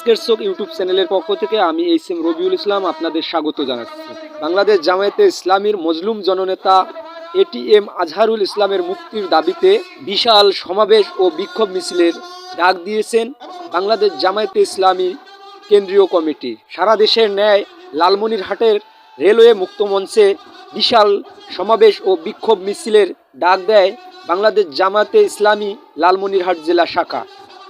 আজকের চোখ ইউটিউব চ্যানেলের পক্ষ থেকে আমি এইচ.এম. রবিউল ইসলাম আপনাদের স্বাগত জানাচ্ছি। বাংলাদেশ জামায়াতে ইসলামীর মজলুম জননেতা এটিএম আজহারুল ইসলামের মুক্তির দাবিতে বিশাল সমাবেশ ও বিক্ষোভ মিছিলের ডাক দিয়েছেন বাংলাদেশ জামায়াতে ইসলামী কেন্দ্রীয় কমিটি। সারা দেশের ন্যায় লালমনিরহাটের রেলওয়ে মুক্ত মঞ্চে বিশাল সমাবেশ ও বিক্ষোভ মিছিলের ডাক দেয় বাংলাদেশ জামায়াতে ইসলামী লালমনিরহাট জেলা শাখা।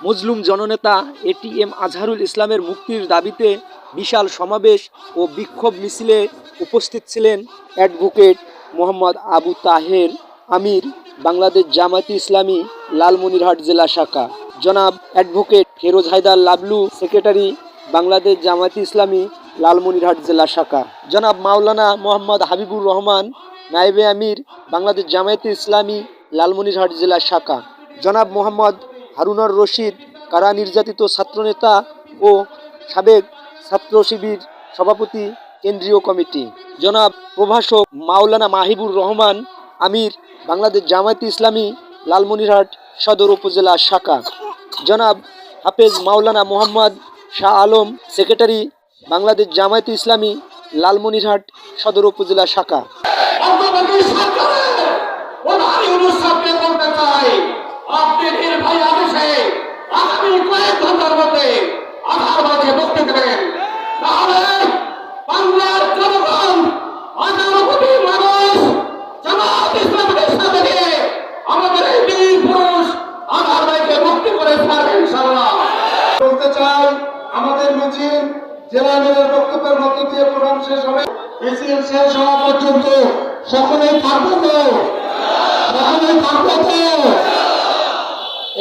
মজলুম জননেতা এটিএম আজহারুল ইসলামের মুক্তির দাবিতে বিশাল সমাবেশ ও বিক্ষোভ মিছিলে উপস্থিত ছিলেন অ্যাডভোকেট মোহাম্মদ আবু তাহের আমির, বাংলাদেশ জামায়াতে ইসলামী লালমনিরহাট জেলা শাখা, জনাব অ্যাডভোকেট ফেরোজ হায়দার লাবলু, সেক্রেটারি, বাংলাদেশ জামায়াতে ইসলামী লালমনিরহাট জেলা শাখা, জনাব মাওলানা মোহাম্মদ হাবিবুর রহমান, নায়েবে আমির, বাংলাদেশ জামায়াতে ইসলামী লালমনিরহাট জেলা শাখা, জনাব মোহাম্মদ হারুনার রশিদ, কারা নির্যাতিত ছাত্রনেতা ও সাবেক ছাত্র শিবির সভাপতি কেন্দ্রীয় কমিটি, জনাব প্রভাষক মাওলানা মাহিবুর রহমান আমির, বাংলাদেশ জামায়াতে ইসলামী লালমনিরহাট সদর উপজেলা শাখা, জনাব হাফেজ মাওলানা মোহাম্মদ শাহ আলম, সেক্রেটারি, বাংলাদেশ জামায়াতে ইসলামী লালমনিরহাট সদর উপজেলা শাখা। আপনি নির্ভয় আদেশে আগামী কয়েক ঘন্টার মধ্যে আধারবাদে মুক্তি দেবেন, নাহলে বাংলার জনগণ, 18 কোটি মানুষ জামাত ইসলামের সাথে নিয়ে আমাদের এই বীর পুরুষ আধারবাদকে মুক্তি করে ছাড়বেন ইনশাআল্লাহ। বলতে চাই, আমাদের মিছিল জেলা আমিরের বক্তব্যের মধ্য দিয়ে প্রোগ্রাম শেষ হবে। মিছিল শেষ হওয়া পর্যন্ত সকলেই থাকবো তো? সকলেই থাকবো তো?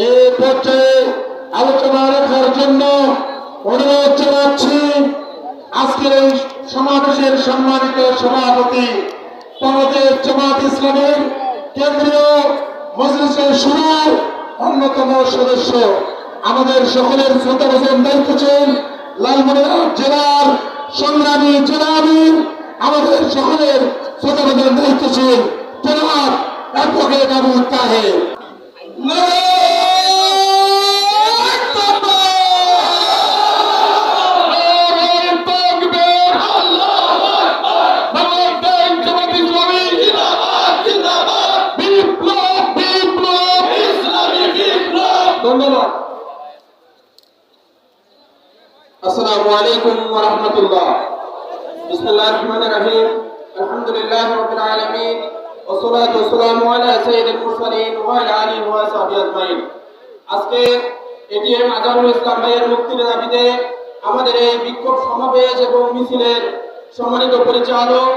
এই পর্যায়ে আলোচনা রাখার জন্য অনুরোধ জানাচ্ছি আজকের এই সমাবেশের সম্মানিত সভাপতি, বাংলাদেশ জামাত ইসলামের কেন্দ্রীয় মজলিসের শুরুর অন্যতম সদস্য, আমাদের সকলের শ্রদ্ধাভাজন দায়িত্বশীল লালমনিরহাট জেলার সংগ্রামী জেলা আমির, আমাদের সকলের শ্রদ্ধাভাজন দায়িত্বশীল জনাব অ্যাডভোকেট আবু তাহের। ধন্যবাদ। আসসালামু আলাইকুম ওয়া রাহমাতুল্লাহ। বিসমিল্লাহির রহমানির রহিম। আলহামদুলিল্লাহি রাব্বিল আলামিন ওয়া সলাতু ওয়া সালামু আলা সাইয়্যিদিল মুরসালিন ওয়া আলা আলিহি ওয়া সাহবিহি আজমাইন। আজকে এটিএম আজহারুল ইসলাম ভাইয়ের মুক্তির দাবিতে আমাদের এই বিক্ষোভ সমাবেশ এবং মিছিলের সম্মানিত পরিচালক,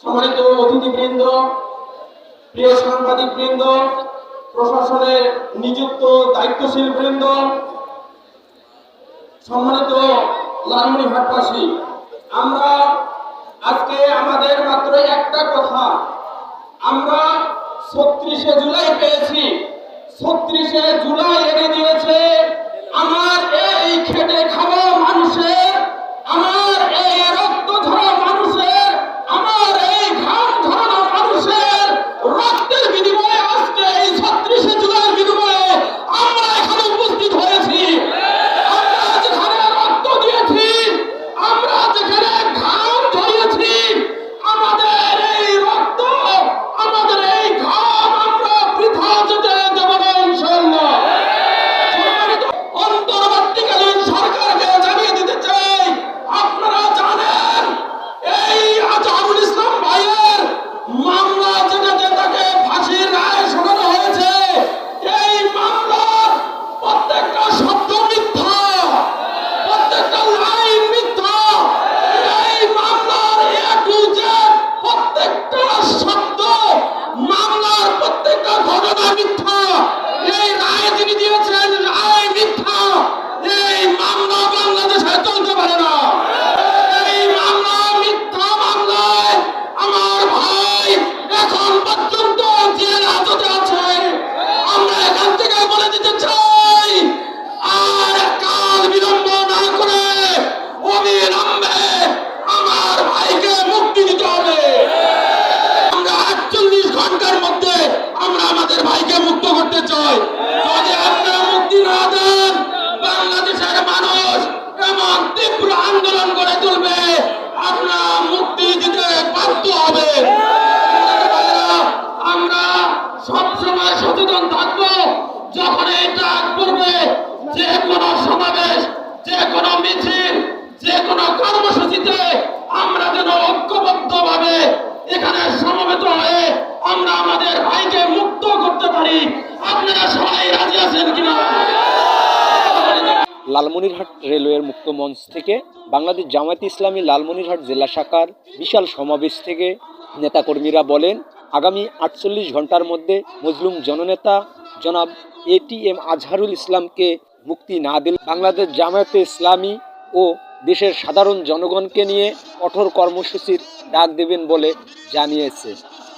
সম্মানিত অতিথিবৃন্দ, প্রিয় সাংবাদিকবৃন্দ, প্রশাসনের নিযুক্ত দায়িত্বশীল বৃন্দ, সম্মানিত লালমনিরহাটবাসী, আমরা আজকে আমাদের মাত্র একটা কথা, আমরা 36শে জুলাই পেয়েছি। 36শে জুলাই এনে দিয়েছে আমার এই খেটে খাওয়া মানুষের, আমার এই রক্ত ঝরা মানুষের, আমার এই ঘাম ঝরানো মানুষের রক্তের বিনিময়ে আজকে এই 36শে জুলাইয়ের বিনিময়ে আমরা এখানে উপস্থিত হয়েছি। আমরা যেখানে রক্ত দিয়েছি, আমরা যেখানে ঘাম ঝরিয়েছি, আমাদের এই রক্ত, আমাদের এই ঘাম আমরা বৃথা যেতে দেব না ইনশাআল্লাহ। সম্মানিত তীব্র আন্দোলন করে তুলবে, আপনারা মুক্তি দিতে বাধ্য হবে। আমরা সবসময় সচেতন থাকবো, যখন এই ডাক পড়বে, যে কোনো সমাবেশ, যে কোনো মিছিল, যে কোনো কর্মসূচিতে আমরা যেন ঐক্যবদ্ধভাবে এখানে সমবেত হয়ে আমরা আমাদের ভাইকে মুক্ত করতে পারি। আপনারা সবাই রাজি আছেন কিনা? লালমনিরহাট রেলওয়ের মুক্ত মঞ্চ থেকে বাংলাদেশ জামায়াতে ইসলামী লালমনিরহাট জেলা শাখার বিশাল সমাবেশ থেকে নেতাকর্মীরা বলেন, আগামী 48 ঘন্টার মধ্যে মজলুম জননেতা জনাব ATM আজহারুল ইসলামকে মুক্তি না দিলে বাংলাদেশ জামায়াতে ইসলামী ও দেশের সাধারণ জনগণকে নিয়ে কঠোর কর্মসূচির ডাক দেবেন বলে জানিয়েছে।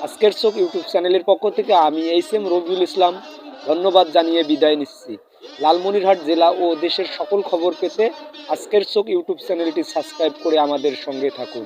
আজকের চোখ ইউটিউব চ্যানেলের পক্ষ থেকে আমি SM রবিউল ইসলাম ধন্যবাদ জানিয়ে বিদায় নিচ্ছি। লালমনিরহাট জেলা ও দেশের সকল খবর পেতে আজকের চোখ ইউটিউব চ্যানেলটি সাবস্ক্রাইব করে আমাদের সঙ্গে থাকুন।